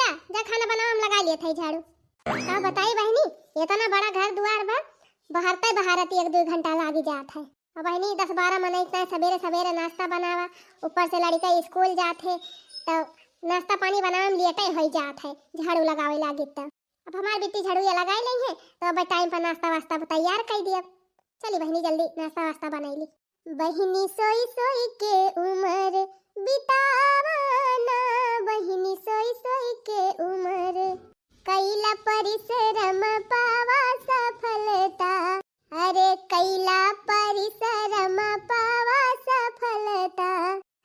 जा खाना बनाओ, हम लगा लिए थे झाड़ू। का बताई बहनी, इतना बड़ा घर दुआर बा, बहरते बहारती 1-2 घंटा लागी जात है। और बहनी 10-12 मन इतना सवेरे सवेरे नाश्ता बनावा, ऊपर से लड़का स्कूल जाते तो नाश्ता पानी बनावे में लेटे हो जात है, झाड़ू लगावे लागी तो। अब हमार बेटी झाड़ू ये लगाई नहीं है तो अब टाइम पर नाश्ता वास्ता तैयार कर दिया। चली बहनी जल्दी नाश्ता वास्ता बनाई ली। बहिनी सोई सोई के उम्र बितावाना, बहिनी सोई सोई के उम्र कैला परिश्रम पावा सफलता, अरे कैला परिश्रम पावा सफलता,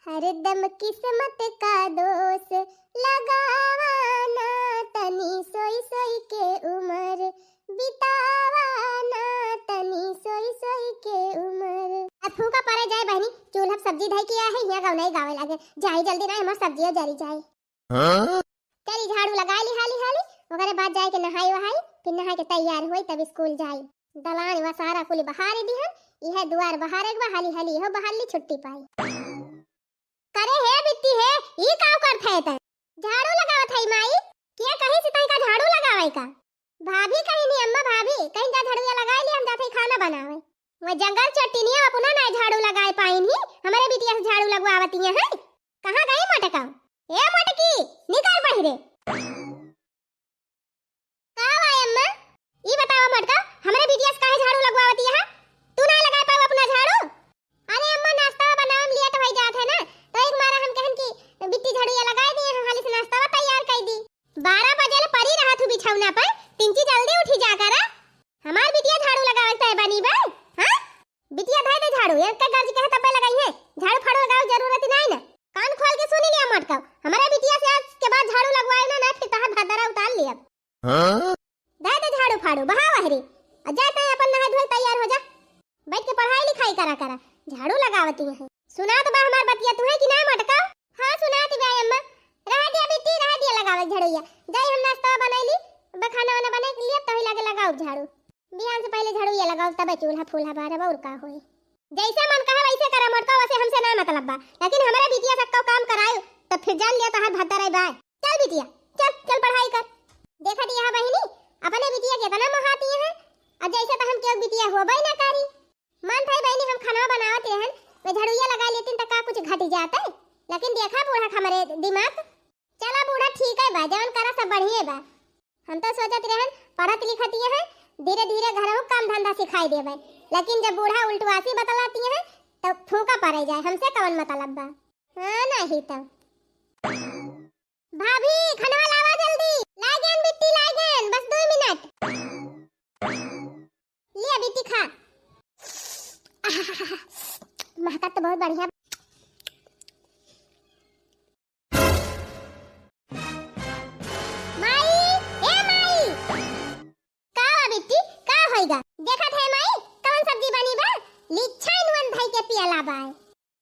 हरदम किस्मत का दोष लगावाना, तनी सोई सोई के उम्र बितावाना, तनी सोई सोई के उम्र। अब फूका पड़े जाए बहनी, चूल्हा सब्जी धई किया है, यहाँ गाँव नहीं गावे लागे जाए जल्दी ना, हमार सब्जियां जरी जाए। चली झाड़ू लगा ली हाली हाली, ओकरे बाद जाए के नहाई वहाई, फिर नहा के तैयार हुई तब स्कूल जाई। दलान व सारा कुल बहार दिहन, यह दुआर बहार एक हाली हाली हो बहार ली छुट्टी पाई। करे है बिट्टी है, ई काव करत है त झाड़ू लगावत है माई, के कहीं से तई का झाड़ू लगावे का। भाभी कहीं नहीं, अम्मा भाभी कहीं जा झाड़ू लगाई ली, हम जाते खाना बनावे। वो जंगल चट्टीनिया अपना ना झाड़ू लगाए पाइन ही, हमारे बिटिया से झाड़ू लगवावती है। कहां गई मटका, ए मटकी निकल पहिरे। का भाई अम्मा ई बताओ मटका, हमारे बिटिया से काहे झाड़ू लगवावती है, तू ना लगा पाओ अपना झाड़ू। अरे अम्मा नाश्ता बनावे में लेट हो जात है ना, तो एक मारा हम कहन की बिट्टी झाड़ू ये लगाई दी, हम हाली से नाश्ता तैयार कर दी। 12 बजे ले परी रहा तू बिछौना पर, तिनकी जल्दी उठी जा करा। हमार बिटिया झाड़ू लगावत है बनी बा, हां बिटिया धाय दे झाड़ू, एक का गर्ज कहे तब लगाई है, झाड़ू फाड़ू लगाओ जरूरत नहीं ना। कान खोल के सुनी लिया मटका, हमारे बिटिया से आज के बाद झाड़ू लगवाए ना, फिर तहां भादरा उतार लिया। हां धाय दे झाड़ू फाड़ू बहा वहरी, जाते अपन नहा धोए तैयार हो जा, बैठ के पढ़ाई लिखाई करा करा, झाड़ू लगावती है। सुना तो बा हमार बतिया तू है कि ना मटका। हां सुनाती बा अम्मा, रह दिया बिट्टी रह दिया लगावे झाड़ूया, जाई हम नाश्ता बनैली, खाना वाना बना के लिए तभी लगे लगाओ झाड़ू। बिहान से पहले झाड़ू ये लगाओ तब चूल्हा फूल्हा बारह और का होए, जैसे मन कहे वैसे करा मटका, वैसे हमसे ना मतलब बा, लेकिन हमारा बिटिया सबका काम करायो तो फिर जान लिया तहां भात रही बा। चल बिटिया चल चल पढ़ाई कर। देखा दिया बहिनी अपने बिटिया कितना महाती है, अब जैसे तो हम क्यों बिटिया हो भाई ना करी। मन भाई बहनी हम खाना बनावत रहन, मैं झाड़ूया लगा लेती तो का कुछ घट जाता, लेकिन देखा बूढ़ा हमारे दिमाग। चला बूढ़ा ठीक है बा, जवन करा सब बढ़िया बा। हम तो सोचत रहन पढ़त लिखती है, धीरे धीरे घरों काम धंधा सिखाई देवे, लेकिन जब बूढ़ा उल्टवासी बतलाती है तो फूका पड़े जाए, हमसे कौन मतलब बा। हां नहीं तो भाभी खाना लावा जल्दी, लागन बिट्टी लागन, बस 2 मिनट लिया बिट्टी खा। महका तो बहुत बढ़िया। देखा थे माई कौन सब्जी बनी बा, लिच्छा नुन भाई के पियला बा।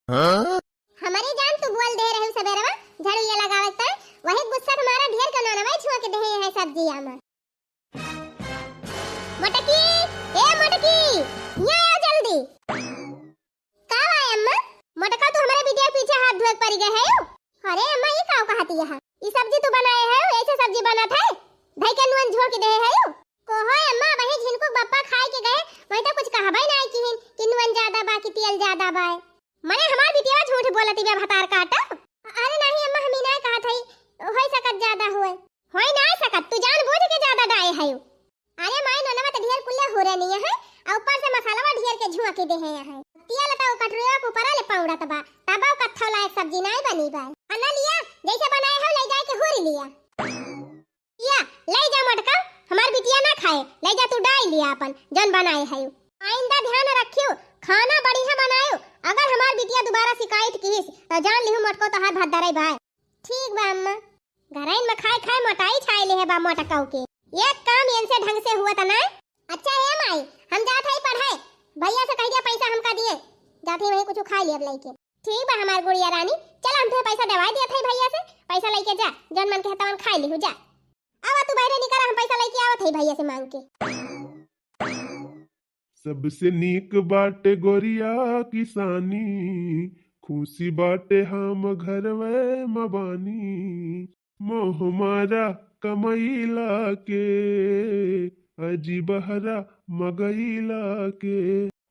हां हमारी जान तू बोल दे रहे सवेरे में झाड़ू ये लगावे त वही गुस्सा तुम्हारा ढेर का ना भाई छुआ के दे है सब्जी आमा। मटकी ए मटकी ये आओ जल्दी। का है अम्मा, मटका तू हमारे बिटिया पीछे हाथ धोए पड़ गए है। अरे अम्मा ये का कहती है, ये सब्जी तू बनाए है, ऐसे सब्जी बना था भाई के नुन झोर के दे है को है अम्मा। वही जिनको बप्पा खाए के गए वही तो कुछ कहबई ना कि नुन ज्यादा बा कि तेल ज्यादा बा। मने हमार बिटिया झूठ बोलती बे भतार काटा। अरे नहीं अम्मा हम ही ना कहा थई, होई सकत ज्यादा होई ना सकत, तू जान बुझ के ज्यादा डाए है। अरे माय ननवा तो ढेर कुल्ले हो रे नहीं है, और ऊपर से मसालावा ढेर के झुआ के दे है। तेल तो कटरिया के ऊपर ले पाउडा तबा तबा कत्था लायक सब्जी नहीं बनी बा। अन्ना लिया जैसे बनाए है ले जाके होरी लिया या ले जा मटका, हमार बिटिया ना खाए, ले जा तू डाल लिया अपन जन बनाए है। आइंदा ध्यान रखियो खाना बढ़िया बनायो, अगर हमार बिटिया दोबारा शिकायत कीस तो जान लिहु मटको तो हाथ भात दरई भाई। ठीक बा अम्मा, घरैन में खाए खाए मोटाई छाए ले है बा मटकाऊ के, एक काम इनसे ढंग से हुआ त ना। अच्छा है माई हम जात है पढ़ाई, भैया से कह दिया पैसा हमका दिए, जाते वही कुछ खा लिया लेके। ठीक बा हमार गुड़िया रानी, चल हम तो पैसा दवा दिया था भैया से, पैसा लेके जा जन मन कहता मन खाई लिहु जा। अब तू बाहर निकल, हम पैसा लेके आवत है भैया से मांग के। सबसे नीक बाटे गोरिया किसानी, खुशी बाटे हम घरवे मबानी, हमारा कमैला के अजी बहरा मगैला के।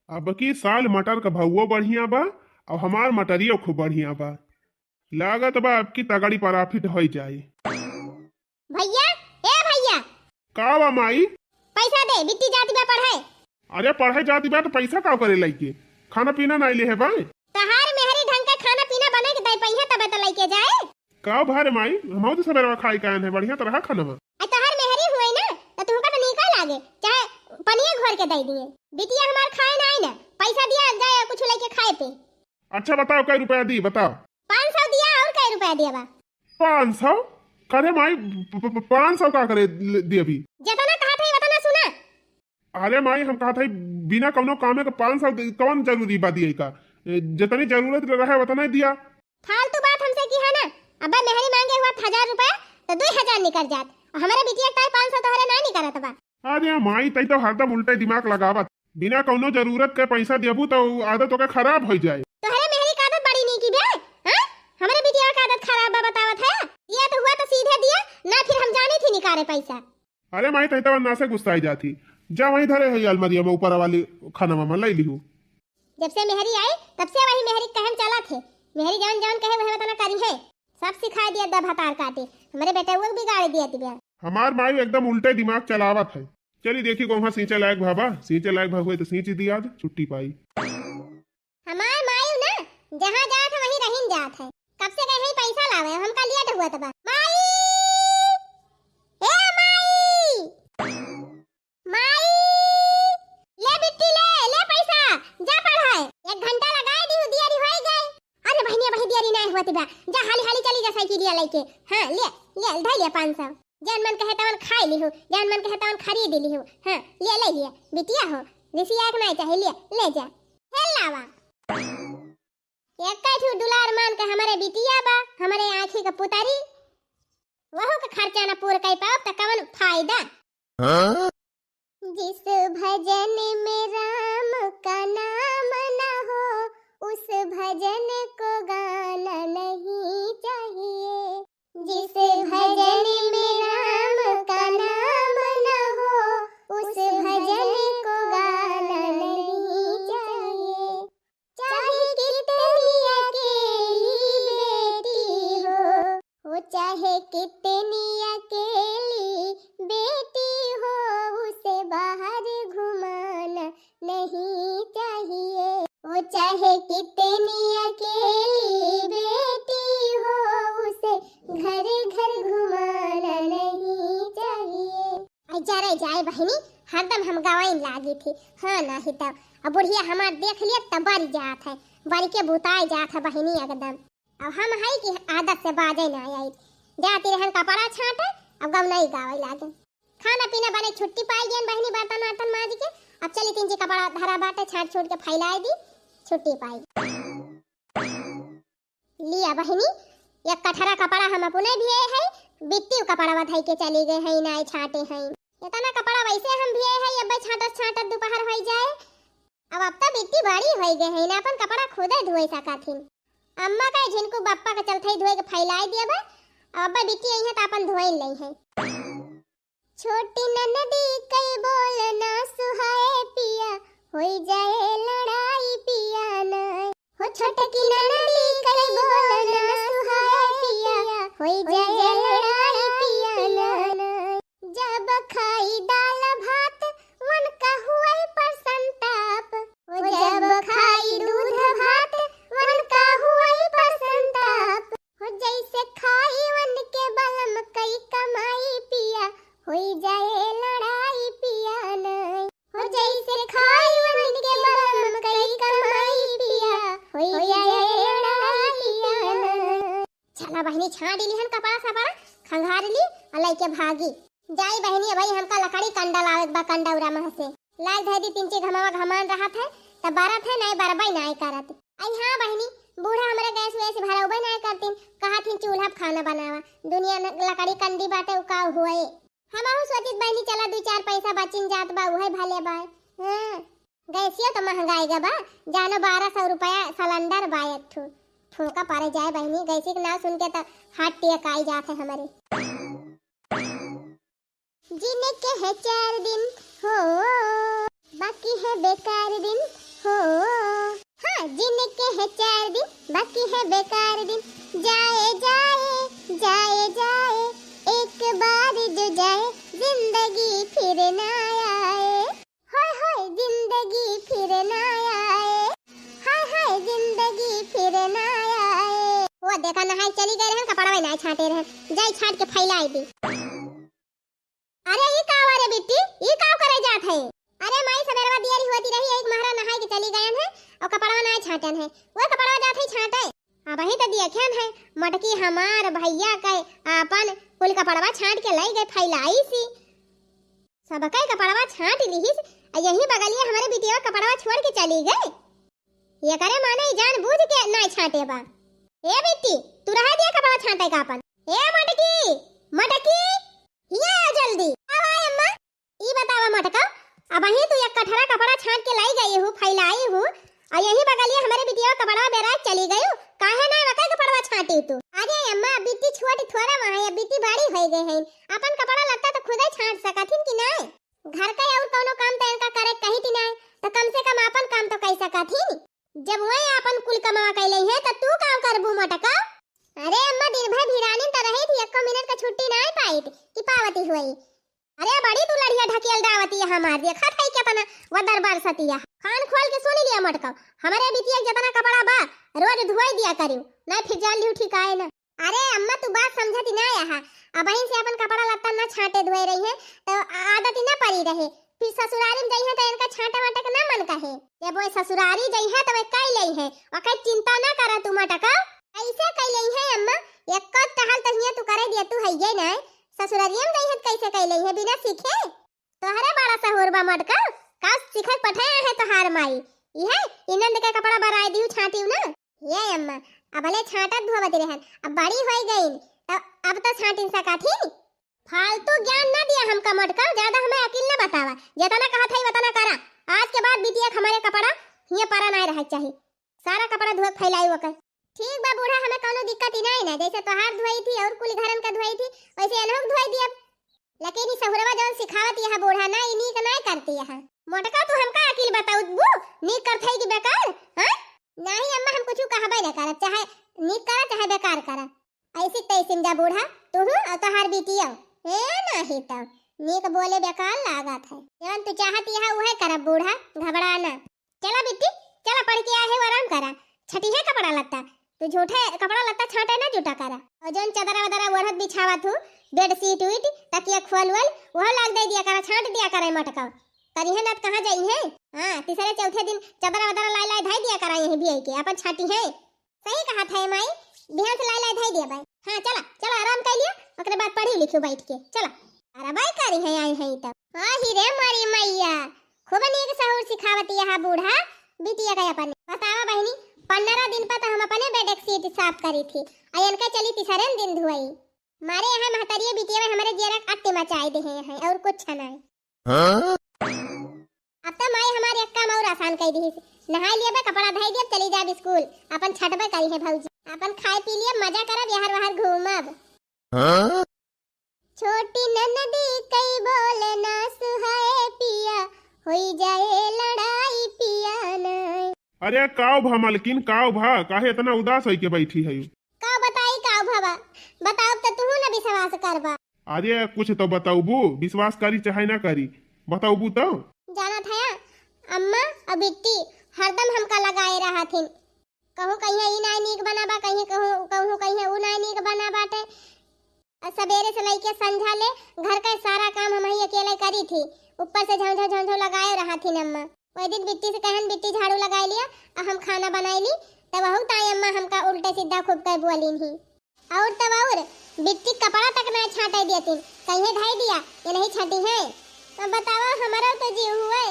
अब की साल मटर का भावो बढ़िया बा और हमार मटरियो खूब बढ़िया बा। लागत बा आपकी तगड़ी प्रॉफिट हो जाए। भैया ए भैया का बा माई? पैसा दे, बिट्टी जाती बा पढ़ाए। अरे पढ़े जाती बा तो पैसा का करे लइके? खाना पीना नहीं ले है बा? तहार मेहरी ढंग का खाना पीना बने के दई पहिया तबे त लइके जाए। का भारे माई? हम तो सवेरे खाई कान है बढ़िया तरह खाना बा। आ तहार मेहरी हुई ना त तुमका तो निका लागे, चाहे पनिया घोर के दई दिए। बिटिया हमार खाए ना आई ना, पैसा दिया जाए कुछ लेके खाए पे। अच्छा बताओ कई रुपया दी बताओ। 500 दिया और कई रुपया दिया बा? 500 करे माई? 500 का करे दी अभी? जितना कहा था उतना सुना। अरे माई हम कहा था बिना कौनो कामे का 500 कौन जरूरी बा दिए का? जितनी जरूरत रहे उतना ही दिया। फालतू बात हमसे की है ना। अब्बा मेहरी मांगे हुआ 1000 रुपया तो 2000 निकल जात। हमारे बिटिया का 500 तोहरे ना निकलत बा। अरे माई तई तो हरदम उल्टे दिमाग लगावत। बिना कौनो जरूरत के पैसा देबू तो आदत ओके खराब हो जाए। तोहरे मेहरी का आदत बड़ी नहीं की बे? हां हमारे बिटिया का आदत खराब बा बतावत है। दिया तो हुआ तो सीधे दिया ना, फिर हम जाने थी निकाले पैसा। अरे माई तई तो ना से गुस्साई जाती। जा वहीं धरे है अलमारिया में ऊपर वाली खाना मामा ले लिहू। जब से मेहरी आई तब से वही मेहरी कहम चला थे। मेहरी जान जान कहे वह बताना करी है। सब सिखा दिया दब हतार काटे। हमारे बेटे वो बिगाड़ दिया तिबिया। हमार माई एकदम उल्टे दिमाग चलावत है। चली देखी को वहाँ सींचे लायक भाबा, सींचे लायक भाग हुए तो सींच दी आज छुट्टी पाई। हमार माई ना जहाँ जात है वहीं रहीन जात है। कब से कहे पैसा लावे हमका लिया तो हुआ तबा। माई ए माई माई ले बिट्टी ले पैसा जा पढ़ाए। 1 घंटा लगाए दी दियारी हो गए। अरे बहनिया बही दियारी नहीं हुआ तिबा। जा हाली हाली चली जा साइकिल लिया लेके। हां ले ले ढाई लिया 500। जान मन कहे तवन खाई ली हो, जान मन कहे तवन खरीद ली हो। हां ले ले लिया बिटिया हो रिसिया के नहीं चाहे ले जा हे लावा। एक ठू दुलार मान के हमारे बिटिया बा, हमारे आंखी का पुतारी वहु का खर्चा ना पूरा कर पाओ त कवन फायदा। जिस भजन में राम का नाम न हो उस भजन को गाना नहीं चाहिए। जिस भजन में राम का नाम न हो उस भजन को गाना नहीं चाहिए। चाहे कितनी अकेली बेटी हो चाहे कितनी अकेली बेटी हो उसे बाहर घुमाना नहीं चाहिए। वो चाहे कितनी अकेली बेटी हो उसे घर घर घुमाना नहीं चाहिए। आई जाए बहनी हरदम हम गवाइन लागी थी। हाँ ना ही तब अब बुढ़िया हमार देख लिया तब बारी जात है, बारी के बुताई जात है बहनी एकदम। अब हम है कि आदत से बाजे ना आई जाती रहन कपड़ा छाटे। अब गव नहीं गावे लागे। खाना पीना बने छुट्टी पाई गई बहनी बर्तन वर्तन माज के। अब चली तीन जी कपड़ा धरा बाटे छाट छूट के फैलाई दी छुट्टी पाई लिया बहनी। एक कठरा कपड़ा हम अपने भी है बिट्टी कपड़ा बधाई के चली गए है ना छाटे हैं। इतना कपड़ा वैसे हम भी है अब छाटत छाटत दोपहर हो जाए। अब तो बिट्टी बड़ी हो गई है ना अपन कपड़ा खुद ही धोए सकाथिन। अम्मा का झिनको बप्पा के चलते धोए के फैलाई दिया बा। अब बिट्टी आई है तो अपन धोए ले है। छोटी ननदी कई बोलना सुहाए पिया होई जाए लड़ाई पिया ना हो। छोटकी ननदी कई बोलना सुहाए पिया होई जाए लड़ाई पिया ना। जब खाई दाल भात वन का हुआ पर संताप वो जब खाई दूध भात वन का हुआ पर संताप हो। जैसे खाई वन के बलम कई कमाई पिया होई जाए लड़ाई पिया नहीं हो। जैसे खाई वन के बलम कई कमाई पिया होई जाए लड़ाई पिया नहीं। चला बहनी छाड़ी लिहन कपड़ा सपड़ा खंगार ली अलई के भागी जाई बहनी। भाई हमका लकड़ी कंडा लावे बा कंडौरा में से लाग धरी तीन ची घमावा घमान रहा थे तब बारह थे नहीं बरबाई नहीं करत। आई हां बहनी बूढ़ा हमारे गैस वैसे भरा उबे नहीं करतीन कहा थी चूल्हा पे खाना बनावा दुनिया में लकड़ी कंडी बाटे उका हुए। हमहु सोचित बहनी चला 2-4 पैसा बचिन जात बा उहे भले बा। हां गैसियो तो महंगाई गा बा जानो 1200 रुपया सिलेंडर बा एक ठो। फूका पारे जाए बहनी, गैसी के नाम सुन के तो हार्ट अटैक आई जात है हमारे। जीने के है 4 दिन हो, बाकी है बेकार दिन हो। हाँ, जीने के है 4 दिन, बाकी है बेकार दिन। जाए जाए जाए जाए, एक बार जो जाए, जिंदगी फिर ना आए। हाय हाय जिंदगी फिर ना आए, हाय हाय जिंदगी फिर ना आए। वो देखा नहाई चली गए रहन, कपड़ा में नहीं छाटे रहन, जाई छाट के फैलाई दी। अरे ये का वारे बेटी, ये का करे जात है? अरे माई सवेरवा दियारी होती रही, एक महारा नहाई के चली गयन है और कपड़ा नहीं छाटन है। वो कपड़ा जात है छाटे, अब ही तो देखन है मटकी हमार भैया के अपन कुल कपड़वा छाट के लाई गए फैलाई सी। सब के कपड़वा छाट लीहिस, यही बगलिए हमारे बिटिया कपड़वा छोड़ के चली गए। ये करे माने जान बूझ के नहीं छाटे बा। ए बेटी तू रह दिया कपड़ा छाटे का अपन। ए मटकी मटकी ये आ जल्दी। आवा अम्मा, ई बतावा मटका, अब ही तू एक कठरा कपड़ा छाट के लाई गई हूँ फैलाई हूँ, और यही बगलिए हमारे बिटिया कपड़ा बेरा चली गई। काहे ना वका कपड़ा छाटी तू? अरे अम्मा बिट्टी छोटी थोड़ा वहां है, बिट्टी बड़ी हो गई है, अपन कपड़ा लगता तो खुद ही छाट सकथिन कि नहीं? घर का और कोनो काम तो इनका करे कही थी नहीं, तो कम से कम अपन काम तो कर सकथिन। जब वही अपन कुल कमावा कैले है तो तू काम करबू मटका? अरे अम्मा दिन भर भिरानी तो रही थी, 1 मिनट का छुट्टी नहीं पाई कि पावती हुई। अरे बड़ी तू लड़िया ढकेल दावती है हमार, देखा था क्या तना वो दरबार सतिया। कान खोल के सुन लिया मटका, हमारे बिटिया जितना कपड़ा बा रोज धोई दिया करियो, नहीं फिर जान लियो ठीक है ना। अरे अम्मा तू बात समझती ना यहाँ, अब वहीं से अपन कपड़ा लत्ता ना छाटे धोए रही है तो आदत ही ना पड़ी रहे, फिर ससुरारी में जाई है तो इनका छाटा वाटा का ना मन कहे। जब वो ससुरारी जाई है तो वे कई लई है, और कई चिंता ना करा तू मटका। ऐसे कई लई है अम्मा, एक कद टहल तहिया तू करे दिया तू है ये ना, ससुरारिया में जाई है कैसे कई लई है बिना सीखे? तोहरे बड़ा सहोर बा मटका, का सीखे पठाया है तोहार माई। ये इनंद के कपड़ा बराई दियो छाटियो ना। ये अम्मा अब ले छाटत धोवत रहन, अब बड़ी होई गई तो अब तो छाटिन सकाथी। फालतू ज्ञान ना दिया हमका मटका, ज्यादा हमें अकेल ना बतावा, जितना कहा था उतना करा। आज के बाद बिटिया हमारे कपड़ा ये पारा नहीं रह चाहिए, सारा कपड़ा धोए फैलाई वकर। ठीक बा बूढ़ा, हमें कोनो दिक्कत ही नहीं ना, जैसे तोहार धोई थी और कुल घरन का धोई थी वैसे अनहक धोई दिया। लेकिन ई सहुरवा जौन सिखावत यह बूढ़ा ना इनी का नहीं करती है। मोटका तू हमका अकेल बताऊ बू, नी करथई कि बेकार? हां नहीं अम्मा हम कुछ कहबे ना करब, चाहे नी करा चाहे बेकार करा, ऐसी तैसे जा बूढ़ा तू और तोहार बिटिया ए नहीं तो नीक बोले बेकार लागत है। जौन तू चाहती है वह करब बूढ़ा, घबराना। चला बिट्टी चला पढ़ के आए आराम करा, छठी है कपड़ा लत्ता, तू झूठे कपड़ा लत्ता छाटे ना जुटा करा। और जौन चदरा वदरा ओढ़त बिछावा थू बेड सीट उट तकिया खोल वल वह लाग दे दिया करा, छाट दिया करे मटका करी है ना कहां जाई है। हां तीसरे चौथे दिन चदरा वदरा लाई लाई धाई दिया करा, यही भी के अपन छाटी है। सही कहा था माई, बिहान से लाई लाई धाई दिया भाई। हां चला चला आराम कर लिया, ओकरे बाद पढ़ी लिखियो बैठ के। चला अरे भाई करी है आई है तब। हां ही रे मारी मैया खूब नीक सहूर सिखावती है बूढ़ा बिटिया का। अपन बतावा बहनी 15 दिन पर तो हम अपने बेड सीट साफ करी थी, अयन के चली तीसरे दिन धुआई। मारे यहाँ महतरिया बिटिया में हमारे जेरा अट्टे मचाए दे हैं और कुछ नहीं। हां अब तो माई हमारी अक्का मौर आसान कर दी, नहा लिया बे कपड़ा धोई दिया चली जा स्कूल, अपन छटबे करी है भौजी, अपन खाए पी लिए मजा करब यार बाहर घूमब। हां छोटी ननदी कई बोले ना सुहाए पिया, होई जाए लड़ाई पिया नहीं। अरे काव भा मालकिन काव भा, काहे इतना उदास होई के बैठी है? का बताई काव भावा, बताओ तो तू ना विश्वास करबा। अरे कुछ तो बताऊबू, विश्वास करी चाहे ना करी बताऊबू तो। जाना था अम्मा और बिट्टी हरदम हमका लगाए रहा थी, कहूँ कहीं ई ना नीक बनाबा, कहीं कहूँ कहीं ऊ ना नीक बना बाटे। सवेरे से लेके संझा ले घर का सारा काम हम ही अकेले करी थी, ऊपर से झंझो झंझो लगाए रहा थी अम्मा। वही दिन बिट्टी से कहन बिट्टी झाड़ू लगा लिया और हम खाना बनाईली, तब बहुत आई अम्मा हमका उल्टे सीधा खूब कर बोली ही। और तब और बिट्टी कपड़ा तक ना छाटे देती, कहीं धाई दिया ये नहीं छाटी है। तो बताओ हमारा तो जीव हुए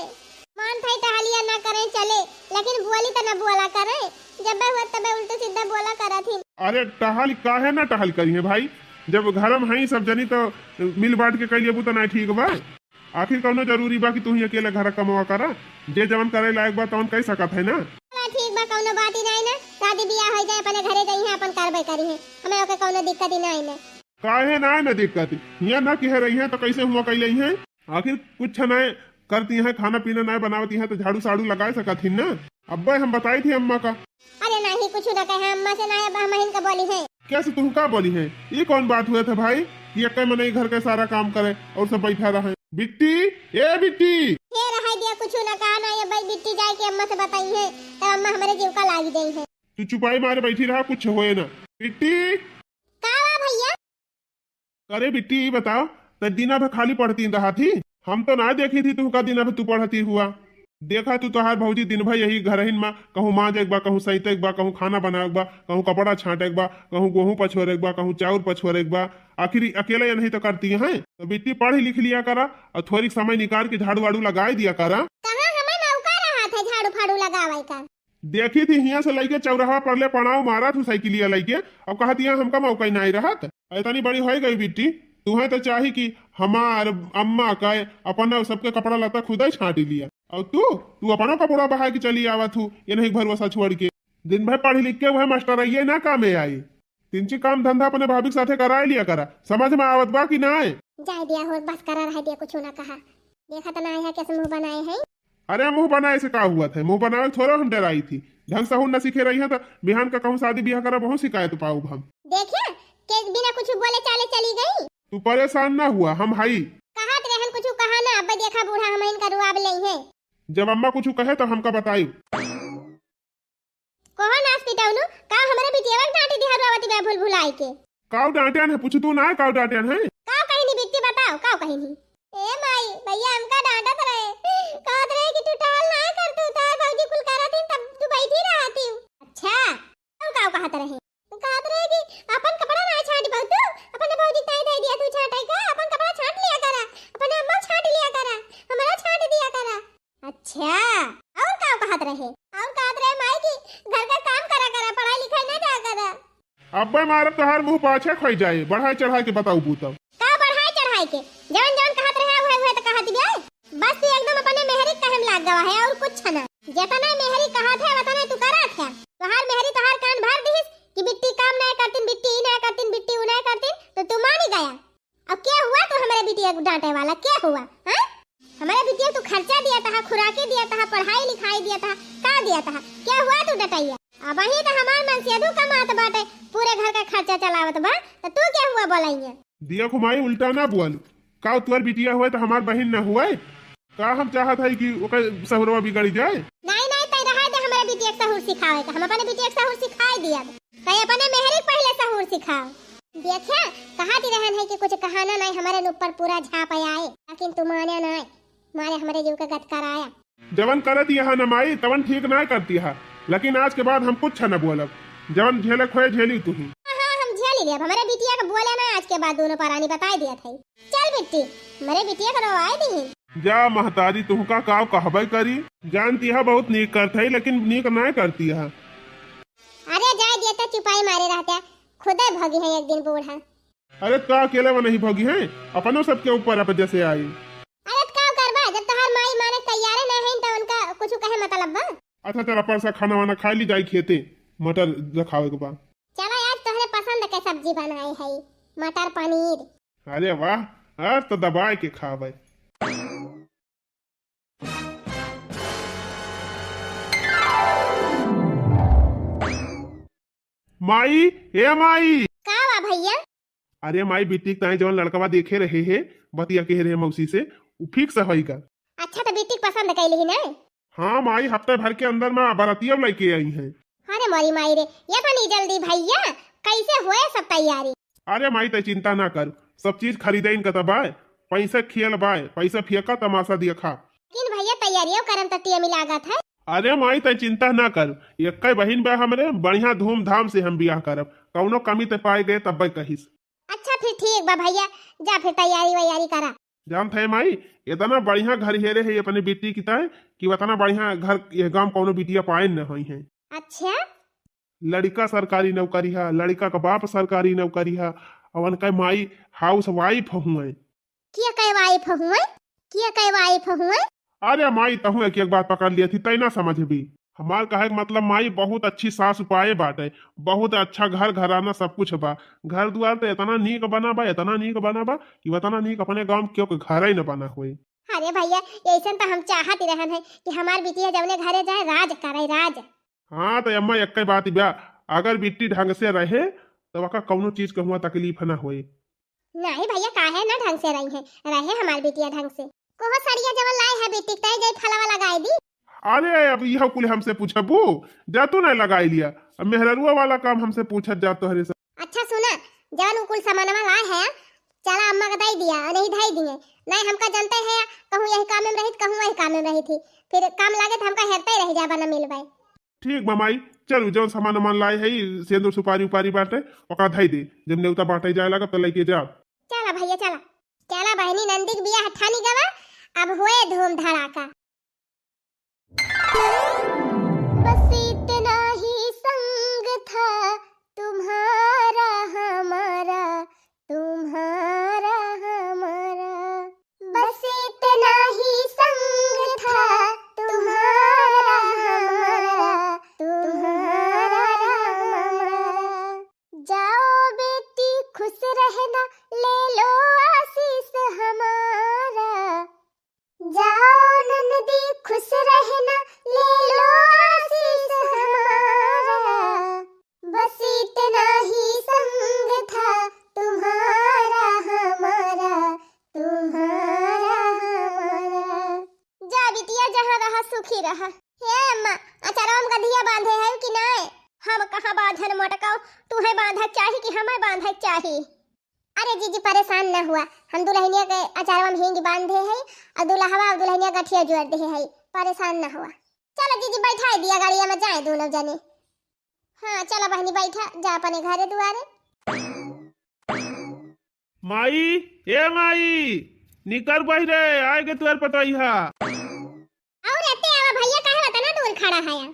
मान था टहलिया ना करें चले, लेकिन बोली तो ना बोला करे, जब हुआ तब उल्टे सीधा बोला करा थी। अरे टहल काहे ना टहल करी है भाई, जब घर में हई सब जनी तो मिल बांट के कह लेबू तो ना ठीक बा। आखिर कौनो जरूरी बा कि तू ही अकेले घर कमवा करा, जे जवन करे लायक बा तवन कह सकत है ना। ठीक बा कौनो बात ही नहीं ना, शादी ब्याह हो जाए अपने घरे गई है अपन कार्रवाई करी है, हमें ओके कोनो दिक्कत ही नहीं है। काहे ना न दिक्कत यहाँ ना कह रही है तो कैसे हुआ कैले है? आखिर कुछ न करती है, खाना पीना न बनावती है तो झाड़ू साड़ू लगा सकती न। अब्बा हम बताई थी अम्मा का। अरे नहीं कुछ न कहे अम्मा से, ना हम इनका बोली है। कैसे तुम का बोली है? ये कौन बात हुआ था भाई कि एक मने घर का सारा काम करे और सब बैठा रहे? बिट्टी, ए बिट्टी, ये रहा दिया कुछ न कहा ना, ये भाई बिट्टी जाए के अम्मा से बताई है तो अम्मा हमारे जीव का लागी गई है। तू चुपाई मारे बैठी रहा, कुछ होए ना। बिट्टी का भैया? अरे बिट्टी ये बताओ, तो दिना भर खाली पढ़ती रहा थी? हम तो ना देखी थी तू का दिना भर तू पढ़ती हुआ। देखा तू तोहार भौजी दिन भर यही घर ही में कहूँ माँ एक बा, कहूँ सहित बा, कहूँ खाना बनाए बा, कहूँ कपड़ा छाटे बा, कहूँ गेहूँ पछोरे बा, कहूँ चाउर पछोरे बा। आखिर अकेले ये नहीं तो करती है? तो बिट्टी पढ़ लिख लिया करा और थोड़ी समय निकाल के झाड़ू वाड़ू लगाई दिया करा। कहाँ हमें नौका रहा था झाड़ू फाड़ू लगावे का? देखी थी यहाँ से लेके चौराहा पर ले पड़ाव मारा तू साइकिलिया लेके, अब कहती है हमका मौका ही नहीं रहा। इतनी बड़ी हो गई बिट्टी, तुम्हें तो चाहिए कि हमार अम्मा का अपना सबके कपड़ा लता खुद ही छाटी लिया और तू अपना कपड़ा बहा के चली आवत हूँ, ये नहीं भरोसा छोड़ के। दिन भर पढ़ लिख के वह मास्टर आइए ना काम में आई। तीन ची काम धंधा अपने भाभी के साथे करा लिया करा, समझ में आवत बा कि ना? जाए दिया हो बस करा रह दिया, कुछ ना कहा। देखा तो ना है कैसे मुंह बनाए हैं। अरे मुंह बनाए से का हुआ था? मुंह बनाए थोड़ा हम डराई थी, ढंग से न सीखे रही है तो बिहान का कहूँ शादी ब्याह करा बहुत शिकायत पाऊ हम। देखिए के बिना कुछ बोले चाले चली गई। तू परेशान ना हुआ, हम हाई कहा रहन कुछ कहा ना, अब देखा बूढ़ा हम इनका रुआब नहीं है। जब अम्मा कुछ कहे तो हमका बताई। कहो नास पिटाउनु का हमारे बिटिया डांटी दिया रुआवती बा भूल भुलाई के। काउ डांटियन है? पूछ तू ना काउ डांटियन है? का कहीं नहीं बिट्टी बताओ का कहीं नहीं। ए माई भैया हमका डांटत रहे, कहत रहे कि तू टाल ना कर, तू तार भौजी कुल करत थी तब तू बैठी रहती। अच्छा का कहत रहे? कहत रहे कि अपन कपड़ा ना छाट बहु, तू अपन भौजी ताई दे दिया, तू छाटाई का अपन कपड़ा छाट लिया करा, अपन अम्मा छाट लिया करा, हमारा छाट दिया करा। अच्छा और का कहत रहे? और कहत रहे माई की घर का काम करा करा, पढ़ाई लिखाई ना जा करा। अब्बे मारब तो हर मुंह पाछे खोई जाए, बढ़ाई चढ़ाई के बताऊ पूतब का बढ़ाई चढ़ाई के जवन जवन कहत रहे हुए तो कहत बिया। बस तू एकदम अपने मेहरी कहम लाग गवा है और कुछ ना। जेतना मेहरी कहत है वतना तू करत है। तोहार मेहरी तोहार कान भर दिस कि बिट्टी काम नहीं करतीन, बिट्टी ई नहीं करतीन, बिट्टी उ नहीं करतीन, तो तू मान ही गया। अब क्या हुआ तो हमारे बिटिया को डांटे वाला क्या हुआ? हां हमारे बिटिया तू खर्चा दिया था, खुराकी दिया था, पढ़ाई लिखाई दिया था, का दिया था? क्या हुआ तू डटाइया? अब वही तो हमार मन से अधू कमात बाटे, पूरे घर का खर्चा चलावत बा, तो तू क्या हुआ बोलाइए? दिया घुमाई उल्टा ना बोल। का तुअर बिटिया हुए तो हमार बहन न हुए? का हम चाहत है कि ओकर सहुरवा बिगड़ जाए? नहीं नहीं तै रहा दे हमारे बिटिया के सहूर सिखावे का, हम अपने बिटिया के सहूर सिखाई दिया। तै अपने मेहरी पहले सहूर सिखाओ। देखिए कहा दी रहन है कि कुछ कहाना नहीं हमारे ऊपर पूरा झाप आए, लेकिन तू माने नहीं, मारे हमारे जीव का गत कराया। जवन करत यह न माई तवन ठीक ना करती है, लेकिन आज के बाद हम कुछ न बोलब। जवन झेले खोए झेली तू ही। हाँ हम झेली ले, हमारे बिटिया का बोले ना आज के बाद दोनों परानी बता दिया था। चल बिट्टी हमारे बिटिया का रोवाए दी। जा महतारी तुमका काव कहबे करी, जानती है बहुत नीक करत है लेकिन नीक ना करती है। अरे जाए दिया तो चुपाई मारे रहते, खुदे भगी है एक दिन बूढ़ा। अरे तो अकेले में नहीं भगी है, अपनों सबके ऊपर अब जैसे आई। अरे का करबा जब तोहार माई माने तैयार ना है तो उनका कुछ कहे मतलब बा। अच्छा चल अपन सा खाना वाना खा ली जाई, खेते मटर रखावे के बाद। चलो आज तोहरे पसंद के सब्जी बनाई है, मटर पनीर। अरे वाह, आज तो दबाए के खावे। माई ए माई। का बा भैया? अरे माई बिट्टी ताई जवन लड़कवा देखे रहे है बतिया कह रहे मौसी से उ फिक्स होई का। अच्छा तो बेटी पसंद कैली ही ना? हाँ माई हफ्ते भर के अंदर में बरातिया लेके आई है। अरे मोरी माई रे ये तो नहीं जल्दी भैया, कैसे हुए सब तैयारी? अरे माई तय चिंता ना कर, सब चीज खरीदे इन कतबाए, पैसा खियल बाय, पैसा फियका तमाशा दिया खा। लेकिन भैया तैयारियों करम तटिया मिलागत है। अरे माई तय चिंता ना कर, एक बहिन बा हमरे, बढ़िया धूमधाम से हम बियाह करब, कौनो कमी ते पाए गए तब कहिस। अच्छा फिर ठीक बा भैया, जा फिर तैयारी वैयारी करा। जानत है माई इतना बढ़िया घर हेरे है अपने बेटी की ताय कि उतना बढ़िया घर ये गांव कौनो बिटिया पाए न हुई है। अच्छा लड़का सरकारी नौकरी है, लड़का का बाप सरकारी नौकरी है, और उनका माई हाउस वाइफ हुए। क्या कई वाइफ हुए? क्या कई वाइफ हुए? अरे माई तहु एक बात पकड़ लिया थी तय ना समझ भी, हमार कहे के मतलब माई बहुत अच्छी सास पाए बाटे, बहुत अच्छा घर घराना सब कुछ बा। घर दुआर तो इतना नीक बना बा, इतना नीक बना बा कि इतना नीक अपने गांव में क्यों के घर ही न बना कोई। अरे भैया ऐसा तो हम चाहत ही रहन है कि हमार बिटिया जवने घरे जाए राज करे राज। हाँ तो अम्मा एक बात बा, अगर बिट्टी ढंग से रहे तो वका कौनो चीज के हुआ तकलीफ न होई। नहीं भैया काहे ना ढंग से रही है, रहे हमार बिटिया ढंग से। कोहो सड़िया जवन लाए है बेटी तय जाई फलावा लगाई दी। अरे अब यह कुल हमसे पूछबू, जा तू नहीं लगाई लिया, अब मेहररुआ वाला काम हमसे पूछत जा तोहरे से। अच्छा सुना, जवन कुल सामानवा लाए है चला अम्मा का दई दिया नहीं धई दिए। नहीं हमका जानते है कहूं यही काम में रही कहूं वही काम में रही थी, फिर काम लागे तो हमका हेरते रह जाबा न मिलबे। ठीक बा माई, चल जो सामान वामान लाए है सिंदूर सुपारी उपारी बाटे ओका धई दे, जब नेवता बांटे जाए लगा तो लेके जा। चला भैया चला चला बहनी नंदी के बिया हठानी गवा, अब हुए धूम धड़ाका। बस इतना ही संग था तुम्हारा हमारा, तुम्हारा हमारा, बस इतना ही संग था तुम्हारा हमारा, तुम्हारा हमारा। जाओ बेटी खुश रहना ले लो आशीष हमारा, जाओ नंदी खुश रहना ले लो आशीष हमारा, बस इतना ही संग था तुम्हारा हमारा, तुम्हारा हमारा। जा बिटिया जहाँ रहा सुखी रहा। हे अम्मा अचाराम का दिया बांधे है कि नहीं? हम कहाँ बांधन मटकाओ, तुम्हें बांधा चाहिए कि हमें बांधा चाहिए? अरे जीजी परेशान न हुआ, हम दुल्हनिया के अचारवा में हिंग बांधे है और दुल्हवा दुल्हनिया गठिया जोड़ दे है, परेशान न हुआ। चलो जीजी बैठा दिया गाड़िया में जाए दोनों जने। हाँ चलो बहनी बैठा जा अपने घरे दुआरे। माई ए माई निकर बही रे, आएगे तुअर पतई हा। और रहते आवा भैया काहे बता दूर खड़ा है या?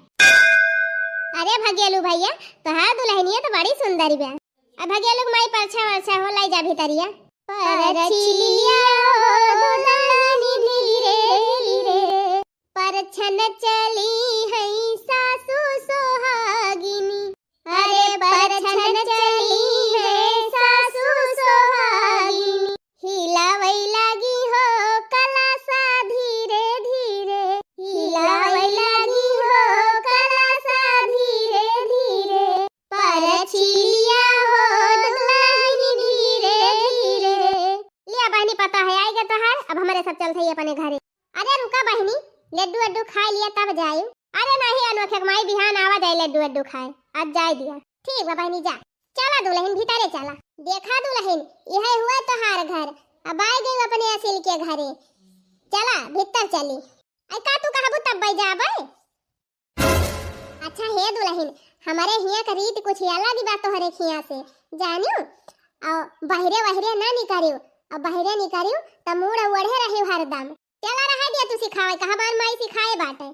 अरे भगेलू भैया तोहार दुल्हनिया तो बड़ी सुंदर बा। अब भगेलू माई परछा वर्छा हो लाई जा भीतरिया। परछिलिया हो दुल्हनी ढीली रे, परछन चली है सासू सोहागिनी। अरे परछन चली है सासू सोहागिनी, हिलावई लगी हो कलासा धीरे धीरे, हिलावई लगी हो कलासा धीरे धीरे, परछिलिया हो दुल्हनी धीरे धीरे। लिया बहनी पता है आएगा तोहार, अब हमारे सब चलते ही अपने घरे। अरे रुका बहनी लड्डू अड्डू खा लिया तब जायू। अरे नहीं अनोखे माई बिहान आवा जाए लड्डू अड्डू खाए, आज जाए दिया। ठीक बा बहनी जा, चला दुल्हन भीतरे चला। देखा दुल्हन यह हुआ तोहार घर, अब आए गए अपने असिल के घरे। चला भीतर चली। आई का तू कहबू तब बई जाबे। अच्छा हे दुल्हन हमारे हिया का रीत कुछ अलग बात तोहरे खिया से जानियो, और बहरे वहरे ना निकरियो, और बहरे निकरियो त मुड़ ओढ़े रही हरदम। चला रहा दिया तू सिखावे, कहा बार माई सिखाए बाटे।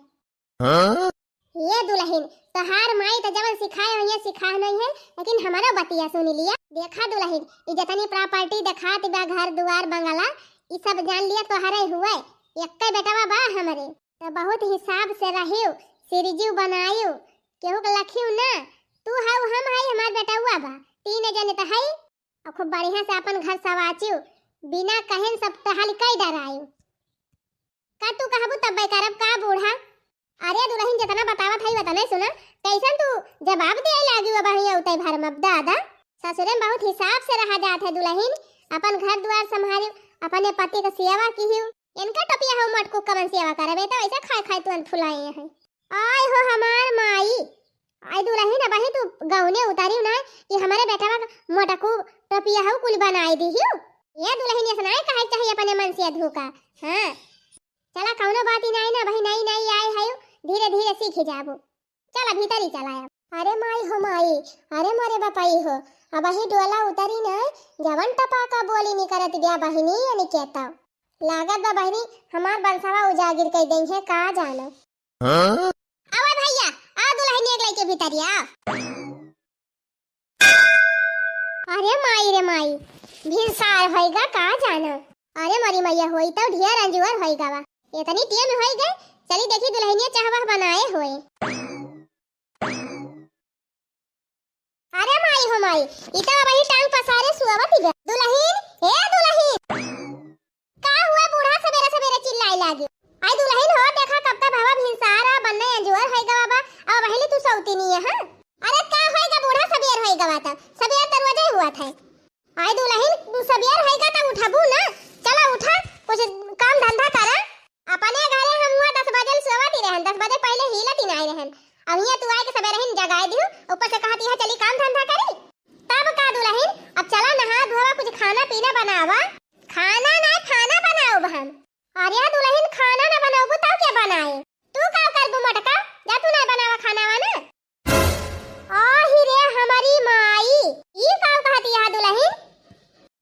ये दुल्हन तोहार माई तो जवन सिखाए हो सिखा नहीं है, लेकिन हमारा बतिया सुन लिया। देखा दुल्हन ई जतनी प्रॉपर्टी दिखात बा घर दुआर बंगला ई सब जान लिया तोहरे हुए। एक बेटवा बा हमरे तो बहुत हिसाब से रहियो, सिरजू बनायो, केहू के लखियो ना। तू हाउ हम हाई हमार बेटा हुआ बा, तीन जने तो हाई, और खूब बढ़िया से अपन घर सवाचियो, बिना कहन सब टहल कई डरायो। का तू कहबू तब करब का बूढ़ा। अरे दुल्हन जितना बतावत है उतना सुना, कैसन तू जवाब दे लागी बहिया उतई भर में। दादा ससुरे में बहुत हिसाब से रहा जात है दुल्हन, अपन घर द्वार संभालियो, अपने पति का सेवा कीहियो। इनका टपिया हो मटको कमन सेवा करबे तो ऐसे खाए खाए तू फुलाए है। आय हो हमार माई, आई दुल्हन अब तू गौने उतारी ना कि हमारे बेटा मोटको टपिया हो कुल बनाई दीहियो। ये दुल्हन ये सुनाए कहे चाहिए अपने मन से धोखा। हां चला कौनो बात ही नहीं ना भाई, नहीं नहीं आए है धीरे धीरे सीख जाबो। चला भीतर ही चलाया। अरे माई हो माई, अरे मोरे बापाई हो, अब ही डोला उतरी ना जवन टपा का बोली नहीं करत गया बहिनी यानी कहता लागत बा बहिनी हमार बंसवा उजागिर कई दई है का जानो। आवा भैया आ दुल्हन एक लई के भीतरिया। अरे माई रे माई भिनसार होइगा का जानो। अरे मरी मैया होई तो ढेर अंजुअर होइगा बा, इतनी टेम होई गए। चली देखी दुल्हनिया चाहवा बनाए होए। आई इता वही टांग पसारे सुआवत ही दुल्हन हे दुल्हन का हुआ बूढ़ा सवेरे सवेरे चिल्लाई लागे आई दुल्हन हो देखा कब का भावा भिनसारा बनने अंजोर है गा बाबा अब वही तू सौती नहीं है हां अरे का होएगा बूढ़ा सवेर होएगा बात सवेर दरवाजा हुआ था आई दुल्हन सवेर होएगा त उठाबू ना चला उठा कुछ काम धंधा करा अपने घरे हम हुआ 10 बजे सोवत ही रहन 10 बजे पहले हिलत ही नहीं रहन अब ये तू आए के सवेरे ही जगाए दियो ऊपर से कहती है चली काम धंधा करी तब का दुल्हन अब चला नहा धोवा कुछ खाना पीना बनावा खाना ना खाना बनाओ बहन अरे दुल्हन खाना ना बनाओ तो क्या बनाए तू का कर दू मटका जा तू ना बनावा खाना वाना आ ही रे हमारी माई ई का कहती है दुल्हन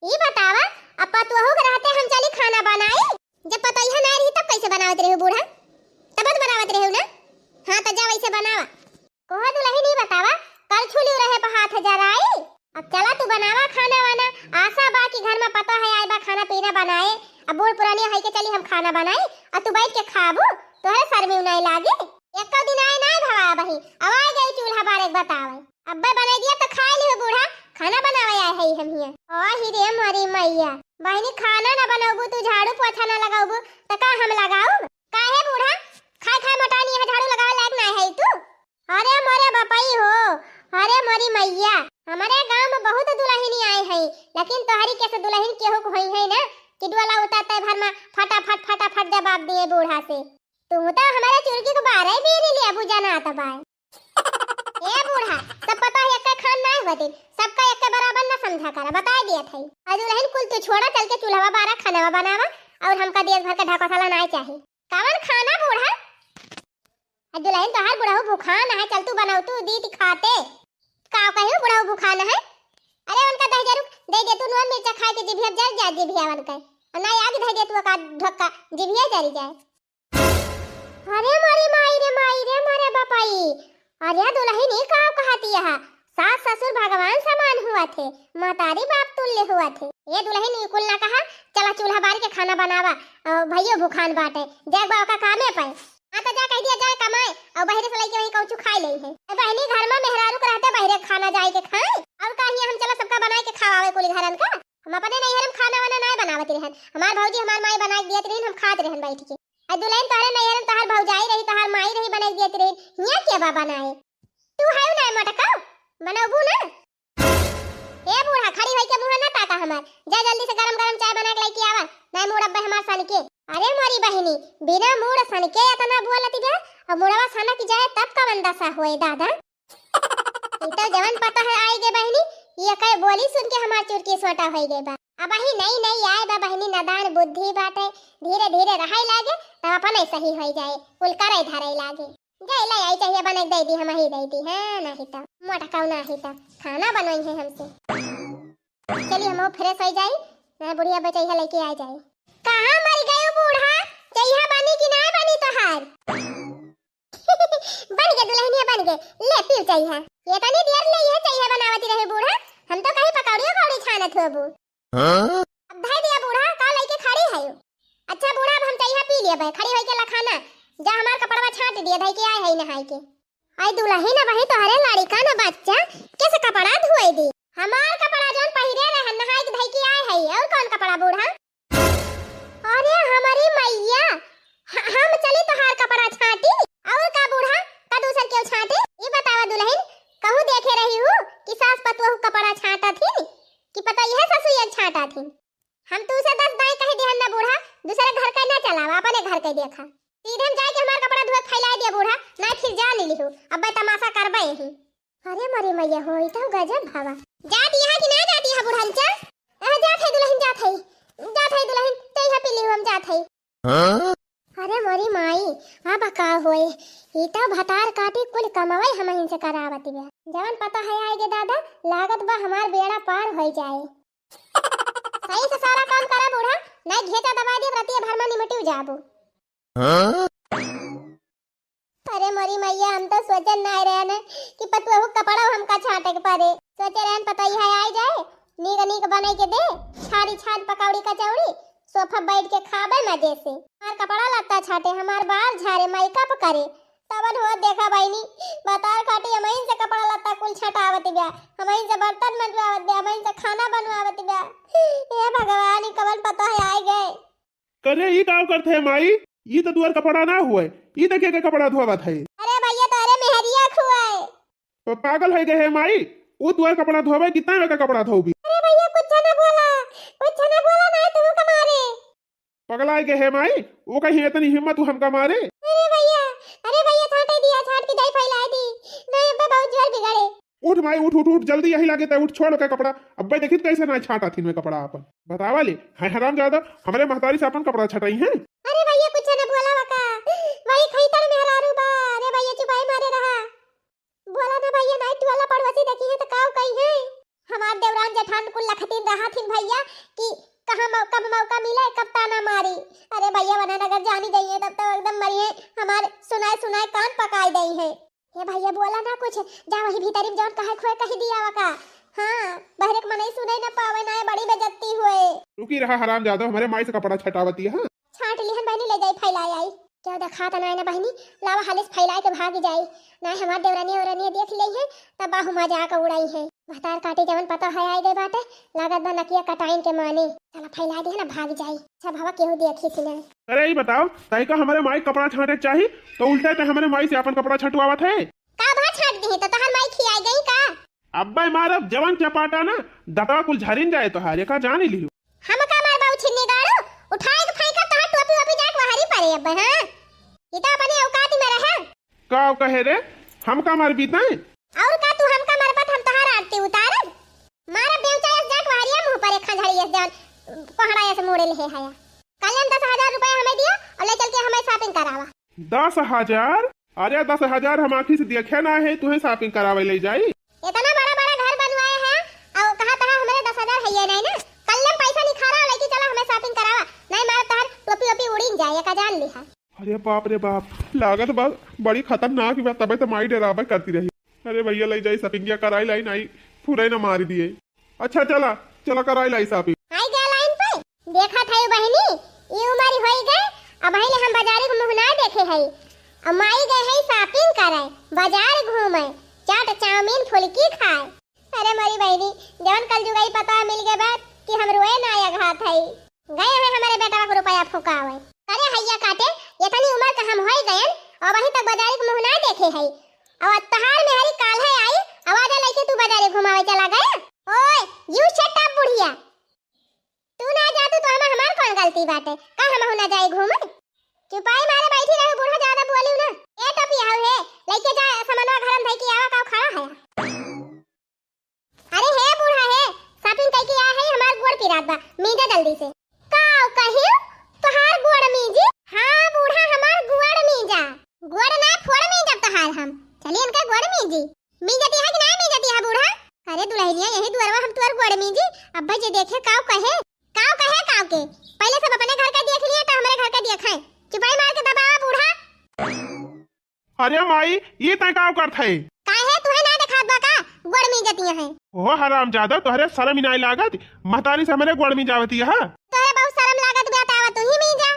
ई बतावा अपा तू हो रहते हम चली खाना बनाए जब पता ही ना रही तब कैसे बनावत रहे बूढ़ा तब तो बनावत रहे ना हां तो जा वैसे बनावा कोहा दुल्हन नहीं बतावा कल छुली रहे पर हाथ जराई अब चला तू बनावा खाना वाना आशा बा कि घर में पता है आए बा खाना पीना बनाए अब बूढ़ पुरानी है के चली हम खाना बनाए और तू बैठ के खाबू तोहरे सर में नहीं लागे एक दिन आए ना भवा बही अब आ गई चूल्हा बारे बतावे अब्बे बना दिया तो खा लियो बूढ़ा खाना बनावे आए है हम हिया ओ ही रे मोरी मैया बहनी खाना ना बनाओबू तू झाड़ू पोछा ना लगाओबू त का हम लगाऊ काहे बूढ़ा खाए खाए मटानी है झाड़ू लगावे लायक ना है तू अरे मोरे बपई हो अरे मोरी मैया हमारे गांव में बहुत दुल्हनी आए हैं लेकिन तोहरी कैसे दुल्हन केहू को होई है ना कि डोला उतारते भर में फटाफट जवाब दिए बूढ़ा से तू तो हमारे चुरकी को बारे बेरी ले अबू जाना आता बाय ए बूढ़ा सब पता है एक खान ना होते सबका एक बराबर ना समझा करा बता दिया था दुल्हन कुल तू छोड़ा चल के चूल्हा बारा खाना बनावा और हमका देश भर का ढाका ना चाहिए कावन खाना बूढ़ा दुल्हन तो हर बुढ़ाऊ भूखाना है चल तू बनाऊ तू दी खाते का कहियो बुढ़ाऊ भूखाना है अरे उनका दे जरूर दे दे तू नून मिर्चा खा के जिभिया जल जा जिभिया वन के और ना आगे दे दे तू का ढक्का जिभिया जरी जाए अरे मारी रे मारे बापाई अरे दुल्हन ही का कहती है सास ससुर भगवान समान हुआ थे मातारी बाप तुल्य हुआ थे ये दुल्हन कुल ना कहा चला चूल्हा बारी के खाना बनावा भैयो भूखान बाटे जग बाव का कामे पे आ तो जा कह दिया जाए कमाए और बहरे से लेके वही कौचू खाई लई है बहनी घर में मेहरारू को रहते बहरे खाना जाए के खाए और कहिए हम चला सबका बनाए के खावावे कुल घरन का हम अपने नहीं हम खाना वाना नहीं बनावत रहन हमार भौजी हमार माई बना के दियत रहन हम खात रहन बैठ के आ दुल्हन तोहरे नहीं हम तोहर भौजाई रही तोहर माई रही बना के दियत रहन हिया के बा बनाए तू है ना मटका बनाबू ना ए बूढ़ा खड़ी होई के मुंह ना ताका हमार जा जल्दी से गरम गरम चाय बना के लेके आवा नहीं मूड अब्बे हमार सन के अरे मोरी बहनी बिना मूड सन के इतना बोलती बे और मुड़वा सना की जाए तब का बंदा सा होए दादा तो जवन पता है आएगे बहनी ये कई बोली सुन के हमार चुरकी सोटा होई गई बा अब ही नहीं आए बा बहनी नदान बुद्धि बाटे धीरे धीरे रहाई लागे तब अपन सही होई जाए कुल करे धरे लागे जाए ले आई चाहिए बना दे दी हम ही दे दी है नहीं तो मोटा काऊ नहीं तो खाना बनवाई है हमसे चलिए हम फ्रेश हो जाए ना बुढ़िया बचैया लेके आ जाए कहां मर गए बूढ़ा चाहिए बनी कि ना बनी तो हार बन गए दुल्हनिया बन गए ले पीऊ चाहिए ये तो नहीं देर ले है चाहिए बनावती रहे बूढ़ा हम तो कहीं पकौड़ियों कौड़ी छानत हो बू अब भाई दिया बूढ़ा का लेके खड़ी है अच्छा बूढ़ा अब हम चाहिए पी लिया भाई खड़ी होई के लखाना जा हमार कपड़वा छाट दिया भाई के आए है नहाई के आई दुल्हन ना वही तोहरे लड़का ना बच्चा कैसे कपड़ा धोई दी हमार कपड़ा जोन पहिरे रहे नहाई के भाई के आए है और कौन कपड़ा बूढ़ा अरे हमारी मैया हम चली तोहार कपड़ा छाटी और का बूढ़ा का दूसर क्यों छाटी ये बतावा दुल्हन कहूं देखे रही हूं कि सास पतोह कपड़ा छाटा थी कि पता यह ससुर ये छाटा थी हम तू से 10 दाई कह दिहन ना बूढ़ा दूसरे घर का ना चलावा अपने घर के देखा सीधे हम जाके हमार कपड़ा धोए फैला दिया बूढ़ा ना फिर जा ली लिहू अब तमाशा करबे ही अरे मरी मैया होई तो गजब भावा जाती है कि ना जाती है बुढ़ांचा जात है दुल्हन जात है दुल्हन तो यहां पे लिहू हम जात है अरे मोरी माई अब का होए ई तो भतार काटी कुल कमावे हम हिन से करावती बे जवन पता है आएगे दादा लागत बा हमार बेड़ा पार हो जाए सही से सारा काम करा बूढ़ा नहीं घेचा दबा दे रतिया भर में निमटिव जाबू अरे मोरी मैया हम तो सोचन ना रहे न कि पतुहु कपड़ा हमका छाटे के पड़े सोचे रहन पता ही है आ जाए नीक बना के दे छाड़ी छाड़ पकौड़ी कचौड़ी सोफा बैठ के खाबे मजे से हमार कपड़ा लत्ता छाटे हमार बाल झाड़े मेकअप करे तबन हो देखा बहनी बतार काटी हमइन से कपड़ा लत्ता कुल छटावत बा, हमइन से बर्तन मंजवावत बा, हमइन से खाना बनवावत बा। हे भगवान ई कवन पता है आए गए। करे ई काम करते है माई, ई तो दुआर कपड़ा ना हुए, ई देखे के कपड़ा धोवत है। अरे भैया तोरे मेहरिया खुआए। तो पागल है गए है माई, वो दुआर कपड़ा धोवे कितना में का कपड़ा धोबी। अरे भैया कुछ ना बोला ना तू कमारे। पगला है गए है माई, वो कहीं इतनी हिम्मत तू हमका मारे। अरे भैया छाटे दिया, छाट की दाई फैला दी। नहीं अब्बा बहुत जोर बिगड़े। उठ माई उठ उठ उठ जल्दी, यही लागे उठ, छोड़ के कपड़ा। अब्बे देखी कैसे ना छाटा थी में कपड़ा अपन बतावा ले। है हराम ज्यादा हमारे महतारी से अपन कपड़ा छटाई है। अरे भैया कुछ ना बोला वका, वही खैतर मेहरारू बा। अरे भैया चुपाई मारे रहा, बोला ना भैया नाइट वाला पड़ोसी देखी है तो काव कही है। हमार देवरान जेठान कुल लखतीन रहा थी भैया कि कहां कब मौका मिले कब ताना मारी। अरे भैया वना अगर जानी गई है तब तो एकदम मरिए, हमारे सुनाए कान पकाई गई है। ये भैया बोला ना कुछ, जा वही भीतरी जौन कहे खोए कही दिया वका। हां बहरे के मनई सुने ना पावे ना बड़ी बेइज्जती हुए। रुकी रहा हराम ज्यादा हमारे माई से कपड़ा छटावती है। छाट लिहन बहनी ले जाई फैलाई आई। क्या देखा त ना बहनी लावा हालिस फैलाए के भाग जाई ना। हमार देवरानी औरनी देख लई है तब बाहु मजाक उड़ाई है। भतार काटे जवन पता है आई गए बाटे, लागत बा नकिया कटाइन के माने। चला फैला दी है ना भाग जाई। सब हवा केहू देखी सी ना। अरे ये बताओ तई का हमारे माई कपड़ा छाटे चाहिए तो उल्टा ते हमारे माई से अपन कपड़ा छटवावत है। का भा छाट दी तो तहर माई खियाई गई का। अब्बा मारब जवन चपाटा ना दतवा कुल झरिन जाए तो हारे का जान लियो। हम का मार बाऊ छिन्नी गाड़ो उठाए के फेंका तहर टोपी ओपी जाक वहारी पड़े अब्बा। हां ये तो अपने औकात में रहे। का कहे रे हम का मार बीता है और का तू हमका मारबत हम तहर आरती उतारब। मारा बेवचायस जाक वहारिया मुंह पर एक खंझड़ियस जान पहड़ाया से मोड़े ले है। कल 10,000 रुपए हमें दिया और ले चल के हमें शॉपिंग करावा। 10,000? अरे 10,000 हम आँखी से देखे ना है तुम्हें शॉपिंग करावे ले जाई। इतना बड़ा बड़ा घर बनवाए हैं और कहा था हमारे 10,000 है ये नहीं ना। कल पैसा निखारा लेके चला हमें शॉपिंग करावा, नहीं मार तहर टोपी ओपी उड़ी जाए का जान लिहा। अरे बाप रे बाप, लागत बात बड़ी खतरनाक बात। तबे तो माई डरावा करती रही। अरे भैया ले जाई शॉपिंग कराई लाई नहीं पूरे ना मार दिए। अच्छा चला चला कराई लाई शॉपिंग। आई गया लाइन पे देखा था बहनी ये उम्र होई गए अब पहले हम बाजार के मुंह ना देखे है। अब माई गए है शॉपिंग करे बाजार घूमे चाट चाउमीन फुलकी खाए। अरे मेरी बहनी जवन कल जुगाई पता मिल गए बात कि हम रोए ना या घात है गए हैं हमारे बेटा को रुपया फुकावे। अरे हैया काटे इतनी उम्र का हम होई गए और वहीं तक बाजार के मुंह ना देखे है। और तहार में हरी काल है आई आवाज लेके तू बाजार घुमावे चला गया। ओए यू शट अप बुढ़िया, तू ना जातू तो हमार कौन गलती बाटे का हम ना जाए घूमे। चुपाई मारे बैठी रहे बूढ़ा ज्यादा बोलियो ना। ए टपी हाउ है लेके जा सामानवा घर में धई के आवा का खड़ा है। अरे हे बूढ़ा है शॉपिंग कई के आ है हमार गोड़ पिरात बा मीजा जल्दी से काओ कहियो तोहार गोड़ मीजी। हां बूढ़ा हमार गोड़ मीजा गोड़ ना फोड़ मीजा तोहार हम चलिए इनका गोड़ मीजी मीजती है कि ना मीजती है बूढ़ा। अरे दुल्हनिया यही दुआरवा हम तोर गोड़ मीजी अब्बा जी देखे काओ कहे काओ के पहले सब अपने घर का देख लिए तो हमारे घर का देखाए। चुपाई मार के दबावा बूढ़ा। अरे माई ये तय का करत है काहे तुहे ना दिखात बा का गोड़ मीजती है। ओ हराम ज्यादा तोहरे शर्म ही नहीं लागत महतारी से हमारे गोड़ में जावती है। तोरे बहुत शर्म लागत बेटावा तू ही मीजा।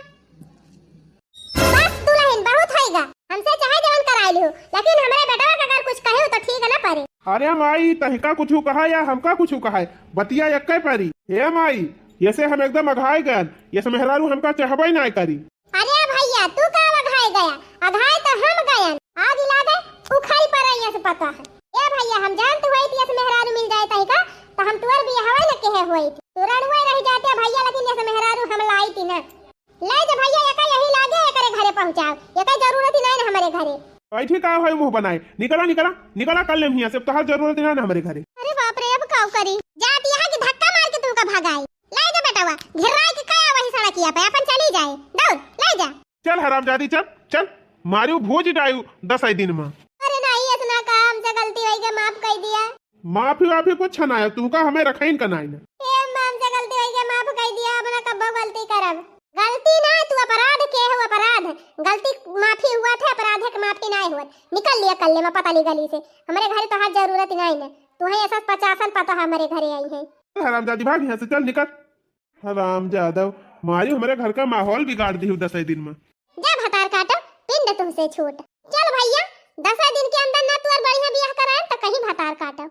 बस दुल्हन बहुत होएगा हमसे चाहे जवन कराई लियो लेकिन हमारे बेटावा का अगर कुछ कहे तो ठीक ना परे। अरे माई तहका कुछ कहा या हमका कुछ कहा है बतिया यक्के परी। हे माई ऐसे हम एकदम अघाई गए ये मेहरारू हमका चाहबे ना करी। अरे भैया तू का अघाई गया अघाई तो हम गयन आग ला दे उखाई पर यहाँ से पता है। ए भैया हम जानते हुए थी ऐसे मेहरारू मिल जाए तही का तो हम तुअर भी हवाई न कहे हुई थी तुरंत हुए रह जाते भैया लेकिन ऐसे मेहरारू हम लाई थी ना ले जा भैया एका यही लागे एकरे घरे पहुंचाओ एका जरूरत ही नहीं ना हमारे घरे। ऐठी का है मुंह बनाए निकला निकला निकला कर ले हिया से तोहार जरूरत नहीं ना हमारे घरे। अरे बाप रे अब काऊ करी जाती है कि धक्का मार के तुमका भगाई ले जा बेटावा घेरा के काया वही सड़किया पे अपन चली जाए दौड़ ले जा। चल हरामजादी चल चल मारियो भोज डायू 10 दिन में। अरे नहीं इतना काम से गलती हुई के माफ कर दिया। माफी वाफी कुछ ना है तुमका हमें रखैन का नहीं ना। ए माम से गलती हुई के माफ कर दिया अब ना कब गलती करब। गलती ना तू अपराध के हो अपराध गलती माफी हुआ था अपराध के माफी नहीं हुआ निकल लिया कल में पता ली गली से हमारे घर तो हाथ जरूरत नहीं है तू है ऐसा 50 पता हमारे घरे आई है। हरामजादी भाग यहाँ से चल निकल। हराम जादव मारी हमारे घर का माहौल बिगाड़ दी 10 दिन में। जा भतार काटो पिंड तुमसे छूट चल भैया। 10 दिन के अंदर ना तू और बढ़िया बियाह कराए तो कहीं भतार काटो।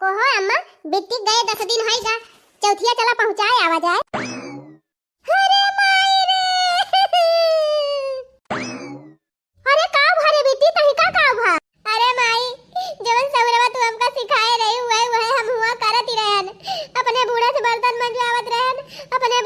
कोहो अम्मा बिट्टी गए 10 दिन होइगा, चौथिया चला पहुंचाए आवा जाए। अरे माई रे अरे का भरे बेटी तही का भा? अरे माई जवन सौरवा तू हमका सिखाए रही हुए वह हम हुआ करत ही रहन। अपने बूढ़ा से बर्तन मंजवावत रहन, अपने